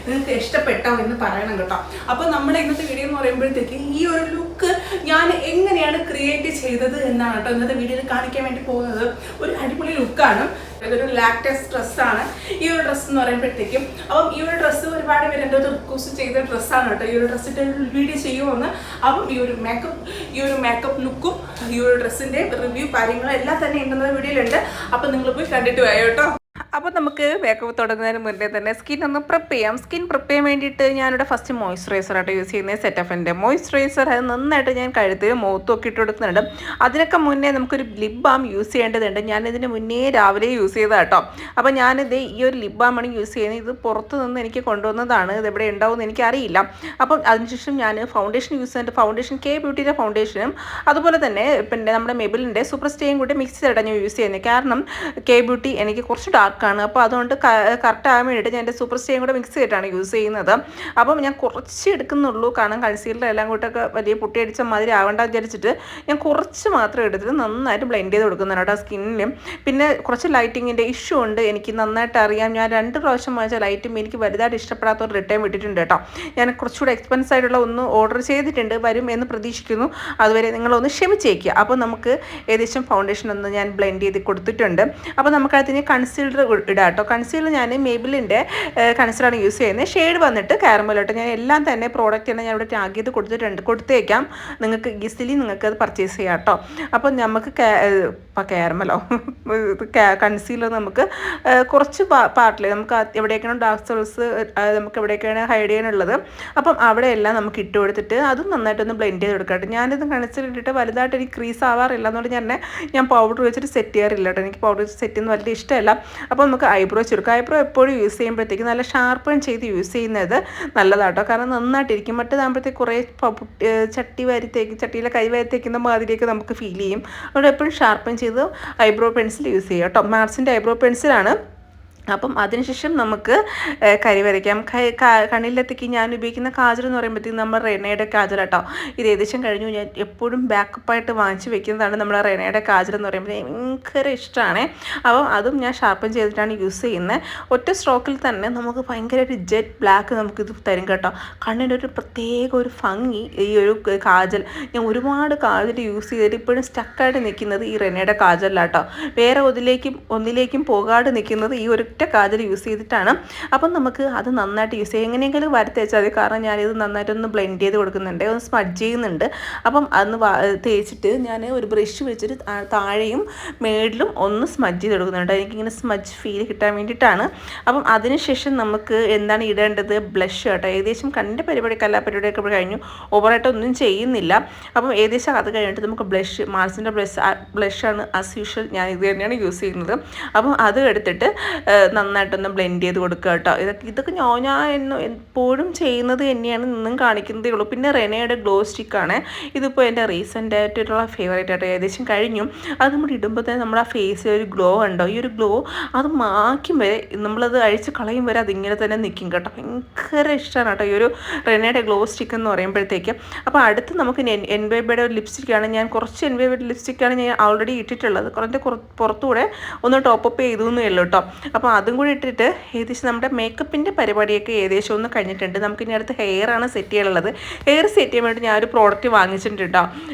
നിങ്ങൾക്ക് ഇഷ്ടപ്പെട്ടോ എന്ന് പറയണം കേട്ടോ. അപ്പോൾ നമ്മുടെ ഇന്നത്തെ വീഡിയോ എന്ന് പറയുമ്പോഴത്തേക്ക് ഈ ഒരു ലുക്ക് ഞാൻ എങ്ങനെയാണ് ക്രിയേറ്റ് ചെയ്തത് എന്നാണ് കേട്ടോ ഇന്നത്തെ വീഡിയോയിൽ കാണിക്കാൻ വേണ്ടി പോകുന്നത്. ഒരു അടിപൊളി ലുക്കാണ്. ഇതൊരു ലാക്ടസ് ഡ്രസ്സാണ് ഈ ഒരു ഡ്രസ്സ് എന്ന് പറയുമ്പോഴത്തേക്കും. അപ്പം ഈ ഒരു ഡ്രസ്സ് ഒരുപാട് പേര് എൻ്റെ റിക്വസ്റ്റ് ചെയ്ത ഡ്രസ്സാണ് കേട്ടോ. ഈ ഒരു ഡ്രസ്സിൻ്റെ വീഡിയോ ചെയ്യുമെന്ന്. അപ്പം ഈ ഒരു മേക്കപ്പ് ലുക്കും ഈ ഒരു ഡ്രസ്സിൻ്റെ റിവ്യൂ കാര്യങ്ങളും എല്ലാം തന്നെ ഉണ്ടെന്ന വീഡിയോയിലുണ്ട്. അപ്പം നിങ്ങൾ പോയി കണ്ടിട്ട് പോയോ കേട്ടോ. അപ്പോൾ നമുക്ക് മേക്കപ്പ് തുടങ്ങുന്നതിന് മുന്നേ തന്നെ സ്കിൻ ഒന്ന് പ്രിപ്പ് ചെയ്യാം. സ്കിൻ പ്രിപ്പ് ചെയ്യാൻ വേണ്ടിയിട്ട് ഞാനിവിടെ ഫസ്റ്റ് മോയ്സ്ചറൈസറായിട്ട് യൂസ് ചെയ്യുന്നത് സെറ്റഫിൻ്റെ മോയ്സ്ചറൈസർ. അത് നന്നായിട്ട് ഞാൻ കഴുത്തിൽ മുഖത്തൊക്കെ ഇട്ട് കൊടുക്കുന്നുണ്ട്. അതിനൊക്കെ മുന്നേ നമുക്കൊരു ലിപ് ബാം യൂസ് ചെയ്യേണ്ടതുണ്ട്. ഞാനിതിന് മുന്നേ രാവിലെ യൂസ് ചെയ്തതാണ് കേട്ടോ. അപ്പോൾ ഞാനിത് ഈ ഒരു ലിപ് ബാമാണ് യൂസ് ചെയ്യുന്നത്. ഇത് പുറത്ത് നിന്ന് എനിക്ക് കൊണ്ടുവന്നതാണ്. ഇത് എവിടെ ഉണ്ടാവുമെന്ന് എനിക്കറിയില്ല. അപ്പം അതിനുശേഷം ഞാൻ ഫൗണ്ടേഷൻ യൂസ് ചെയ്യുന്നുണ്ട്. ഫൗണ്ടേഷൻ കെ ബ്യൂട്ടിയുടെ ഫൗണ്ടേഷനും അതുപോലെ തന്നെ പിന്നെ നമ്മുടെ മെബിലിൻ്റെ സൂപ്പർ സ്റ്റേയും കൂടി മിക്സ് ചെയ്തിട്ടാണ് ഞാൻ യൂസ് ചെയ്യുന്നത്. കാരണം കെ ബ്യൂട്ടി എനിക്ക് കുറച്ച് ഡാർക്കാണ്. അപ്പോൾ അതുകൊണ്ട് കറക്റ്റ് ആകാൻ വേണ്ടിയിട്ട് ഞാൻ എൻ്റെ സൂപ്പർ സ്റ്റേയും കൂടെ മിക്സ് ചെയ്തിട്ടാണ് യൂസ് ചെയ്യുന്നത്. അപ്പം ഞാൻ കുറച്ച് എടുക്കുന്നുള്ളൂ. കാരണം കൺസീലർ എല്ലാം കൂട്ടൊക്കെ വലിയ പൊട്ടിയടിച്ച മാതിരി ആവേണ്ട വിചാരിച്ചിട്ട് ഞാൻ കുറച്ച് മാത്രം എടുത്തിട്ട് നന്നായിട്ട് ബ്ലെൻഡ് ചെയ്ത് കൊടുക്കുന്നുണ്ട് കേട്ടോ സ്കിന്നിലും. പിന്നെ കുറച്ച് ലൈറ്റിങ്ങിൻ്റെ ഇഷ്യൂ ഉണ്ട്. എനിക്ക് നന്നായിട്ട് അറിയാം. ഞാൻ 2 പ്രാവശ്യം വാങ്ങിച്ച ലൈറ്റും എനിക്ക് വലുതായിട്ട് ഇഷ്ടപ്പെടാത്തൊരു റിട്ടേൺ വിട്ടിട്ടുണ്ട് കേട്ടോ. ഞാൻ കുറച്ചുകൂടെ എക്സ്പെൻസ് ആയിട്ടുള്ള ഒന്ന് ഓർഡർ ചെയ്തിട്ടുണ്ട്. വരും എന്ന് പ്രതീക്ഷിക്കുന്നു. അതുവരെ നിങ്ങളൊന്ന് ക്ഷമിച്ചേക്കുക. അപ്പോൾ നമുക്ക് ഏകദേശം ഫൗണ്ടേഷൻ ഒന്ന് ഞാൻ ബ്ലെൻഡ് ചെയ്ത് കൊടുത്തിട്ടുണ്ട്. അപ്പോൾ നമുക്കതിന് കൺസീലർ ഇടാം കേട്ടോ. കൺസീലർ ഞാൻ മേബിലിൻ്റെ കൺസീലറാണ് യൂസ് ചെയ്യുന്നത്. ഷെയ്ഡ് വന്നിട്ട് കാരമലോട്ട്. ഞാൻ എല്ലാം തന്നെ പ്രോഡക്റ്റ് തന്നെ ഞാൻ ഇവിടെ ടാഗ് ചെയ്ത് കൊടുത്തേക്കാം. നിങ്ങൾക്ക് ഈസിലി അത് പർച്ചേസ് ചെയ്യാം കേട്ടോ. അപ്പോൾ നമുക്ക് കാരമലോ കൺസീലർ നമുക്ക് കുറച്ച് പാർട്ടിൽ നമുക്ക് എവിടെയൊക്കെയാണ് ഡാർക്ക് സർക്കിൾസ് നമുക്ക് എവിടെയൊക്കെയാണ് ഹൈഡ് ചെയ്യാനുള്ളത് അപ്പം അവിടെയെല്ലാം നമുക്ക് ഇട്ട് കൊടുത്തിട്ട് അതും നന്നായിട്ടൊന്ന് ബ്ലെൻഡ് ചെയ്ത് കൊടുക്കട്ടെ. ഞാനിത് കൺസീലർ ഇട്ടിട്ട് വലുതായിട്ട് എനിക്ക് ക്രീസ് ആവാറില്ല. അതുകൊണ്ട് ഞാൻ പൗഡർ വെച്ചിട്ട് സെറ്റ് ചെയ്യാറില്ല കേട്ടോ. എനിക്ക് പൗഡർ വെച്ച് സെറ്റ് ചെയ്യുന്നത് വലിയ ഇഷ്ടമല്ല. അപ്പോൾ നമുക്ക് ഐബ്രോ ചുരുക്കാം. ഐബ്രോ എപ്പോഴും യൂസ് ചെയ്യുമ്പോഴത്തേക്ക് നല്ല ഷാർപ്പൺ ചെയ്ത് യൂസ് ചെയ്യുന്നത് നല്ലതാട്ടോ. കാരണം നന്നായിട്ടിരിക്കും. മറ്റേതാകുമ്പോഴത്തേക്ക് കുറേ ചട്ടിയിലെ കൈ വാരിത്തേക്കുന്ന മാതിരിയൊക്കെ നമുക്ക് ഫീൽ ചെയ്യും. അതുകൊണ്ട് എപ്പോഴും ഷാർപ്പൺ ചെയ്ത് ഐബ്രോ പെൻസിൽ യൂസ് ചെയ്യുക കേട്ടോ. മാർസിൻ്റെ ഐബ്രോ പെൻസിലാണ്. അപ്പം അതിനുശേഷം നമുക്ക് കരി വരയ്ക്കാം. കണ്ണിലെത്തേക്ക് ഞാൻ ഉപയോഗിക്കുന്ന കാജൽ എന്ന് പറയുമ്പോഴത്തേക്കും നമ്മൾ റെനയുടെ കാജൽ കേട്ടോ. ഇത് ഏകദേശം കഴിഞ്ഞു. ഞാൻ എപ്പോഴും ബാക്കപ്പായിട്ട് വാങ്ങിച്ച് വെക്കുന്നതാണ് നമ്മുടെ റെനയുടെ കാജൽ എന്ന് പറയുമ്പോൾ ഭയങ്കര ഇഷ്ടമാണ്. അപ്പം അതും ഞാൻ ഷാർപ്പൻ ചെയ്തിട്ടാണ് യൂസ് ചെയ്യുന്നത്. ഒറ്റ സ്ട്രോക്കിൽ തന്നെ നമുക്ക് ഭയങ്കര ഒരു ജെറ്റ് ബ്ലാക്ക് നമുക്കിത് തരും കേട്ടോ. കണ്ണിൻ്റെ ഒരു പ്രത്യേക ഒരു ഭംഗി ഈ ഒരു കാജൽ. ഞാൻ ഒരുപാട് കാജൽ യൂസ് ചെയ്തിട്ട് ഇപ്പോഴും സ്റ്റക്കായിട്ട് നിൽക്കുന്നത് ഈ റെനയുടെ കാജലിലാട്ടോ. വേറെ ഒന്നിലേക്കും പോകാതെ നിൽക്കുന്നത് ഈ ഒരു കാജൽ യൂസ് ചെയ്തിട്ടാണ്. അപ്പം നമുക്ക് അത് നന്നായിട്ട് യൂസ് ചെയ്യാം. എങ്ങനെയെങ്കിലും വരത്തേച്ചാൽ മതി. കാരണം ഞാനിത് നന്നായിട്ടൊന്ന് ബ്ലെൻഡ് ചെയ്ത് കൊടുക്കുന്നുണ്ട്, ഒന്ന് സ്മഡ്ജ് ചെയ്യുന്നുണ്ട്. അപ്പം അന്ന് തേച്ചിട്ട് ഞാൻ ഒരു ബ്രഷ് വെച്ചിട്ട് താഴെയും മേളിലും ഒന്ന് സ്മഡ്ജ് ചെയ്ത് കൊടുക്കുന്നുണ്ട്. എനിക്കിങ്ങനെ സ്മഡ്ജ് ഫീൽ കിട്ടാൻ വേണ്ടിയിട്ടാണ്. അപ്പം അതിനുശേഷം നമുക്ക് എന്താണ് ഇടേണ്ടത്? ബ്ലഷ് കേട്ടോ. ഏകദേശം കണ്ണിൻ്റെ പരിപാടിയൊക്കെ കഴിഞ്ഞു. ഓവറായിട്ടൊന്നും ചെയ്യുന്നില്ല. അപ്പം ഏകദേശം അത് കഴിഞ്ഞിട്ട് നമുക്ക് മാർസിൻ്റെ ബ്ലഷാണ് ആസ് യൂഷ്വൽ. ഞാൻ ഇത് തന്നെയാണ് യൂസ് ചെയ്യുന്നത്. അപ്പം അത് എടുത്തിട്ട് നന്നായിട്ടൊന്ന് ബ്ലെൻഡ് ചെയ്ത് കൊടുക്കുക കേട്ടോ. ഇതൊക്കെ ഞാൻ എപ്പോഴും ചെയ്യുന്നത് തന്നെയാണ്, നിന്നും കാണിക്കുന്നതേ ഉള്ളൂ. പിന്നെ റെനയുടെ ഗ്ലോ സ്റ്റിക്കാണ്. ഇതിപ്പോൾ എൻ്റെ റീസെൻ്റ് ആയിട്ടുള്ള ഫേവറേറ്റ് ആയിട്ട് ഏകദേശം കഴിഞ്ഞു. അത് നമ്മൾ ഇടുമ്പോൾ തന്നെ നമ്മുടെ ആ ഫേസിൽ ഒരു ഗ്ലോ ഉണ്ടോ. ഈ ഒരു ഗ്ലോ അത് മാക്കും വരെ നമ്മളത് അഴിച്ച് കളയും വരെ അതിങ്ങനെ തന്നെ നിൽക്കും കേട്ടോ. ഭയങ്കര ഇഷ്ടമാണ് കേട്ടോ ഈ ഒരു റെനയുടെ ഗ്ലോ സ്റ്റിക്ക് എന്ന് പറയുമ്പോഴത്തേക്ക്. അപ്പോൾ അടുത്ത് നമുക്ക് എൻവൈബയുടെ ഒരു ലിപ്സ്റ്റിക്കാണ്. ഞാൻ കുറച്ച് എൻവൈബയുടെ ലിപ്സ്റ്റിക്കാണ് ഞാൻ ഓൾറെഡി ഇട്ടിട്ടുള്ളത്. കുറേ പുറത്തുകൂടെ ഒന്ന് ടോപ്പപ്പ് ചെയ്തു എന്നേ ഉള്ളൂ കേട്ടോ. അപ്പോൾ അതും കൂടി ഇട്ടിട്ട് ഏകദേശം നമ്മുടെ മേക്കപ്പിൻ്റെ പരിപാടിയൊക്കെ ഏകദേശം ഒന്ന് കഴിഞ്ഞിട്ടുണ്ട്. നമുക്കിനി അടുത്ത് ഹെയറാണ് സെറ്റ് ചെയ്യാനുള്ളത്. ഹെയർ സെറ്റ് ചെയ്യാൻ വേണ്ടി ഞാനൊരു പ്രോഡക്റ്റ് വാങ്ങിച്ചിട്ടുണ്ട് കേട്ടോ.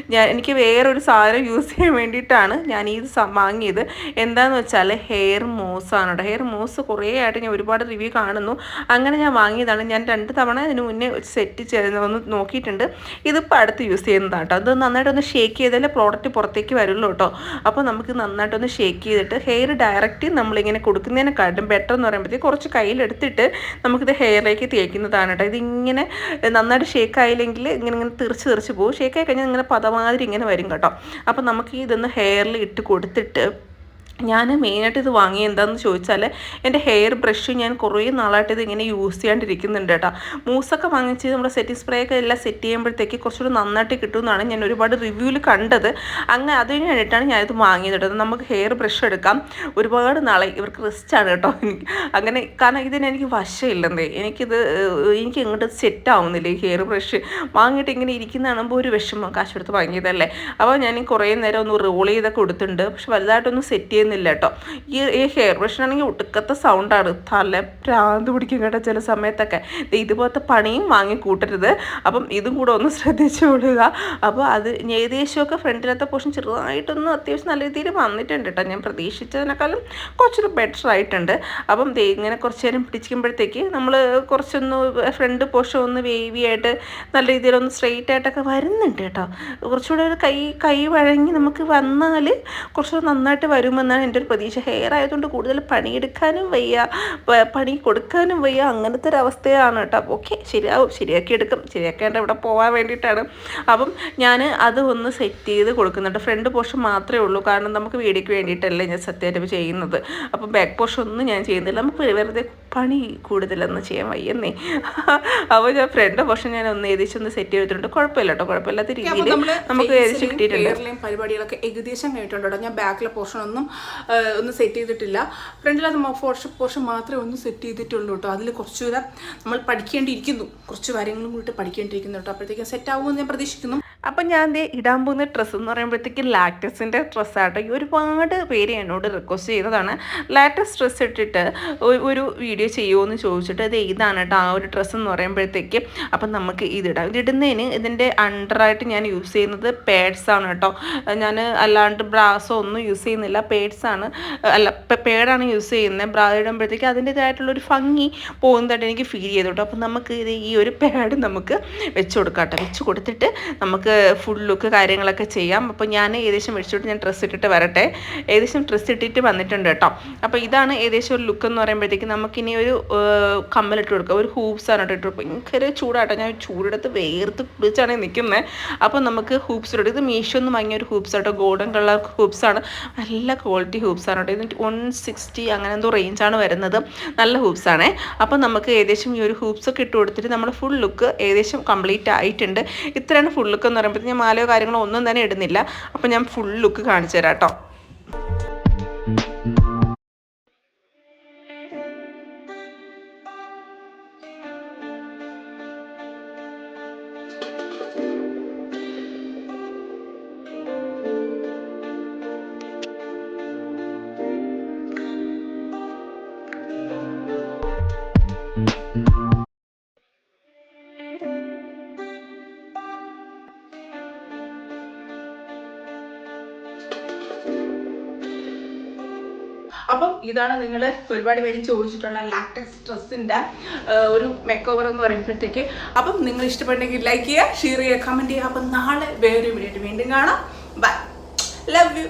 എനിക്ക് വേറൊരു സാധനം യൂസ് ചെയ്യാൻ വേണ്ടിയിട്ടാണ് ഞാൻ ഇത് വാങ്ങിയത്. എന്താണെന്ന് വെച്ചാൽ ഹെയർ മൂസാണ് കേട്ടോ. ഹെയർ മൂസ് കുറേ ആയിട്ട് ഞാൻ ഒരുപാട് റിവ്യൂ കാണുന്നു. അങ്ങനെ ഞാൻ വാങ്ങിയതാണ്. ഞാൻ 2 തവണ ഇതിന് മുന്നേ സെറ്റ് ഒന്ന് നോക്കിയിട്ടുണ്ട്. ഇതിപ്പോൾ അടുത്ത് യൂസ് ചെയ്യുന്നതാണ് കേട്ടോ. അത് നന്നായിട്ടൊന്ന് ഷേക്ക് ചെയ്താലേ പ്രോഡക്റ്റ് പുറത്തേക്ക് വരുള്ളൂ കേട്ടോ. അപ്പോൾ നമുക്ക് നന്നായിട്ടൊന്ന് ഷേക്ക് ചെയ്തിട്ട് ഹെയർ ഡയറക്റ്റ് നമ്മളിങ്ങനെ കൊടുക്കുന്നതിനെക്കാട്ടും ബെറ്റർ എന്ന് പറയുമ്പോഴത്തേക്ക് കുറച്ച് കയ്യിലെടുത്തിട്ട് നമുക്കിത് ഹെയറിലേക്ക് തേക്കുന്നതാണ് കേട്ടോ. ഇതിങ്ങനെ നന്നായിട്ട് ഷേക്ക് ആയില്ലെങ്കിൽ ഇങ്ങനെ തെറിച്ച് പോകും. ഷേക്ക് ആയി കഴിഞ്ഞാൽ ഇങ്ങനെ പദമാതിരി ഇങ്ങനെ വരും കേട്ടോ. അപ്പോൾ നമുക്ക് ഇതൊന്ന് ഹെയറിൽ ഇട്ട് കൊടുത്തിട്ട് ഞാൻ മെയിനായിട്ട് ഇത് വാങ്ങിയത് എന്താണെന്ന് ചോദിച്ചാൽ എൻ്റെ ഹെയർ ബ്രഷ് ഞാൻ കുറേ നാളായിട്ട് ഇത് ഇങ്ങനെ യൂസ് ചെയ്യാണ്ടിരിക്കുന്നുണ്ട് കേട്ടോ. മൂസൊക്കെ വാങ്ങിച്ച് നമ്മുടെ സെറ്റിംഗ് സ്പ്രേ ഒക്കെ എല്ലാം സെറ്റ് ചെയ്യുമ്പോഴത്തേക്ക് കുറച്ചുകൂടി നന്നായിട്ട് കിട്ടുമെന്നാണ് ഞാൻ ഒരുപാട് റിവ്യൂവിൽ കണ്ടത്. അങ്ങനെ അതിന് വേണ്ടിയിട്ടാണ് ഞാനിത് വാങ്ങിയത് കേട്ടോ. നമുക്ക് ഹെയർ ബ്രഷ് എടുക്കാം. ഒരുപാട് നാളെ ഇവർക്ക് റിസ്റ്റാണ് കേട്ടോ അങ്ങനെ. കാരണം ഇതിന് എനിക്ക് വശമില്ലെന്നേ. എനിക്ക് ഇങ്ങോട്ട് സെറ്റ് ആവുന്നില്ല ഈ ഹെയർ ബ്രഷ്. വാങ്ങിയിട്ട് ഇങ്ങനെ ഇരിക്കുന്ന കാണുമ്പോൾ ഒരു വിഷമം. കാശ് കൊടുത്ത് വാങ്ങിയതല്ലേ. അപ്പോൾ ഞാൻ കുറേ നേരം ഒന്ന് റോൾ ചെയ്തൊക്കെ കൊടുത്തിട്ടുണ്ട്. പക്ഷെ വലുതായിട്ടൊന്നും സെറ്റ് ചെയ്യുന്നില്ല കേട്ടോ. ഈ ഹെയർ ബ്രഷിനാണെങ്കിൽ ഒടുക്കത്തെ സൗണ്ടാണ്, തല ഭ്രാന്ത് പിടിക്കും കേട്ടോ ചില സമയത്തൊക്കെ. ഇതുപോലത്തെ പണിയും വാങ്ങി കൂട്ടരുത്. അപ്പം ഇതും കൂടെ ഒന്ന് ശ്രദ്ധിച്ചു കൊള്ളുക. അപ്പോൾ അത് ഏകദേശമൊക്കെ ഫ്രണ്ടിലത്തെ പോർഷൻ ചെറുതായിട്ടൊന്നും അത്യാവശ്യം നല്ല രീതിയിൽ വന്നിട്ടുണ്ട് കേട്ടോ. ഞാൻ പ്രതീക്ഷിച്ചതിനേക്കാളും കുറച്ചൊരു ബെറ്റർ ആയിട്ടുണ്ട്. അപ്പം ഇങ്ങനെ കുറച്ച് നേരം പിടിക്കുമ്പോഴത്തേക്ക് നമ്മൾ കുറച്ചൊന്ന് ഫ്രണ്ട് പോർഷൻ ഒന്ന് വേവി ആയിട്ട് നല്ല രീതിയിലൊന്ന് സ്ട്രെയിറ്റ് ആയിട്ടൊക്കെ വരുന്നുണ്ട് കേട്ടോ. കുറച്ചുകൂടെ ഒരു കൈ വഴങ്ങി നമുക്ക് വന്നാൽ കുറച്ചുകൂടെ നന്നായിട്ട് വരുമെന്നാണ് എൻ്റെ ഒരു പ്രതീക്ഷ. ഹെയർ ആയതുകൊണ്ട് കൂടുതൽ പണിയെടുക്കാനും വയ്യ, പണി കൊടുക്കാനും വയ്യ, അങ്ങനത്തെ ഒരു അവസ്ഥയാണ് കേട്ടോ. ഓക്കെ, ശരിയാവും, ശരിയാക്കി എടുക്കും. ശരിയാക്കേണ്ട ഇവിടെ പോകാൻ വേണ്ടിയിട്ടാണ്. അപ്പം ഞാൻ അത് ഒന്ന് സെറ്റ് ചെയ്ത് കൊടുക്കുന്നുണ്ട്. ഫ്രണ്ട് പോർഷൻ മാത്രമേ ഉള്ളൂ, കാരണം നമുക്ക് വീഡിയോയ്ക്ക് വേണ്ടിയിട്ടല്ലേ ഞാൻ സത്യമായിട്ട് ചെയ്യുന്നത്. അപ്പം ബാക്ക് പോർഷൻ ഒന്നും ഞാൻ ചെയ്യുന്നില്ല, നമുക്ക് വെറുതെ പണി കൂടുതലൊന്നും ചെയ്യാൻ വയ്യെന്നേ. അപ്പോൾ ഞാൻ ഫ്രണ്ട് പോർഷൻ ഞാൻ ഒന്ന് ഏകദേശം ഒന്ന് സെറ്റ് ചെയ്തിട്ടുണ്ട്. കുഴപ്പമില്ല കേട്ടോ, കുഴപ്പമില്ലാത്ത രീതിയിൽ നമുക്ക് ഏകദേശം കിട്ടിയിട്ടുണ്ട്. പരിപാടികളൊക്കെ ഏകദേശം കഴിഞ്ഞിട്ടുണ്ട്. ഞാൻ ബാക്കിലെ പോർഷൻ ഒന്ന് സെറ്റ് ചെയ്തിട്ടില്ല. ഫ്രണ്ടിലത് പോർഷൻ മാത്രമേ ഒന്ന് സെറ്റ് ചെയ്തിട്ടുള്ളൂ കേട്ടോ. അതിൽ കുറച്ചുകൂടെ നമ്മൾ പഠിക്കേണ്ടിയിരിക്കുന്നു, കുറച്ച് കാര്യങ്ങളും കൂടി പഠിക്കേണ്ടിയിരിക്കുന്നു കേട്ടോ. അപ്പോഴത്തേക്കും സെറ്റ് ആകുമെന്ന് ഞാൻ പ്രതീക്ഷിക്കുന്നു. അപ്പം ഞാൻ ഇടാൻ പോകുന്ന ഡ്രസ്സ് എന്ന് പറയുമ്പോഴത്തേക്ക് ലാറ്റക്സിൻ്റെ ഡ്രസ്സാട്ടോ. ഒരുപാട് പേര് എന്നോട് റിക്വസ്റ്റ് ചെയ്തതാണ് ലാറ്റക്സ് ഡ്രസ്സ് ഇട്ടിട്ട് ഒരു വീഡിയോ ചെയ്യുമോ എന്ന് ചോദിച്ചിട്ട്. അത് ഇതാണ് കേട്ടോ ആ ഒരു ഡ്രസ്സ് എന്ന് പറയുമ്പോഴത്തേക്ക്. അപ്പം നമുക്ക് ഇതിടാം. ഇതിടുന്നതിന് ഇതിൻ്റെ അണ്ടറായിട്ട് ഞാൻ യൂസ് ചെയ്യുന്നത് പേഡ്സാണ് കേട്ടോ. ഞാൻ അല്ലാണ്ട് ബ്രാസോ ഒന്നും യൂസ് ചെയ്യുന്നില്ല, പേഡ്സാണ്, അല്ല പേഡാണ് യൂസ് ചെയ്യുന്നത്. ബ്രാ ഇടുമ്പോഴത്തേക്ക് അതിൻ്റേതായിട്ടുള്ളൊരു ഭംഗി പോകുന്നതായിട്ട് എനിക്ക് ഫീൽ ചെയ്തു കേട്ടോ. അപ്പം നമുക്ക് ഈ ഒരു പാഡ് നമുക്ക് വെച്ച് കൊടുക്കാം കേട്ടോ. വെച്ച് കൊടുത്തിട്ട് നമുക്ക് ഫുൾ ലുക്ക് കാര്യങ്ങളൊക്കെ ചെയ്യാം. അപ്പോൾ ഞാൻ ഏകദേശം വെച്ചിട്ട് ഞാൻ ഡ്രസ്സ് ഇട്ടിട്ട് വരട്ടെ. ഏകദേശം ഡ്രസ്സ് ഇട്ടിട്ട് വന്നിട്ടുണ്ട് കേട്ടോ. അപ്പോൾ ഇതാണ് ഏകദേശം ഒരു ലുക്ക് എന്ന് പറയുമ്പോഴത്തേക്ക്. നമുക്കിനി ഒരു കമ്മലിട്ട് കൊടുക്കാം. ഒരു ഹൂപ്സാണ് കേട്ടോ ഇട്ട്. ഭയങ്കര ചൂടാട്ടോ, ഞാൻ ചൂടെടുത്ത് വേർത്ത് കുടിച്ചാണ് നിൽക്കുന്നത്. അപ്പോൾ നമുക്ക് ഹൂപ്സ് ഇടും. ഇത് മീഷോന്ന് വാങ്ങിയ ഒരു ഹൂപ്സ് ആട്ടോ, ഗോൾഡൻ കളർ ഹൂപ്സാണ്. നല്ല ക്വാളിറ്റി ഹൂപ്സാണ് കേട്ടോ. ഇതിന് 160 അങ്ങനെ എന്തോ റേഞ്ചാണ് വരുന്നത്. നല്ല ഹൂപ്സാണേ. അപ്പോൾ നമുക്ക് ഏകദേശം ഈ ഒരു ഹൂപ്സൊക്കെ ഇട്ട് കൊടുത്തിട്ട് നമ്മൾ ഫുൾ ലുക്ക് ഏകദേശം കംപ്ലീറ്റ് ആയിട്ടുണ്ട്. ഇത്രയാണ് ഫുൾ ലുക്ക് എന്ന് പറയുമ്പോഴത്തേക്ക് ഞാൻ മാലയോ കാര്യങ്ങളോ ഒന്നും തന്നെ ഇടുന്നില്ല. അപ്പോൾ ഞാൻ ഫുൾ ലുക്ക് കാണിച്ചു തരാം കേട്ടോ. അപ്പം ഇതാണ് നിങ്ങൾ ഒരുപാട് പേര് ചോദിച്ചിട്ടുള്ള ലാറ്റക്സ് ഡ്രസ്സിൻ്റെ ഒരു മേക്ക് ഓവർ എന്ന് പറയുമ്പോഴത്തേക്ക്. അപ്പം നിങ്ങൾ ഇഷ്ടപ്പെട്ടെങ്കിൽ ലൈക്ക് ചെയ്യുക, ഷെയർ ചെയ്യുക, കമൻറ്റ് ചെയ്യുക. അപ്പം നാളെ വേറൊരു വീഡിയോ വീണ്ടും കാണാം. Bye, love U.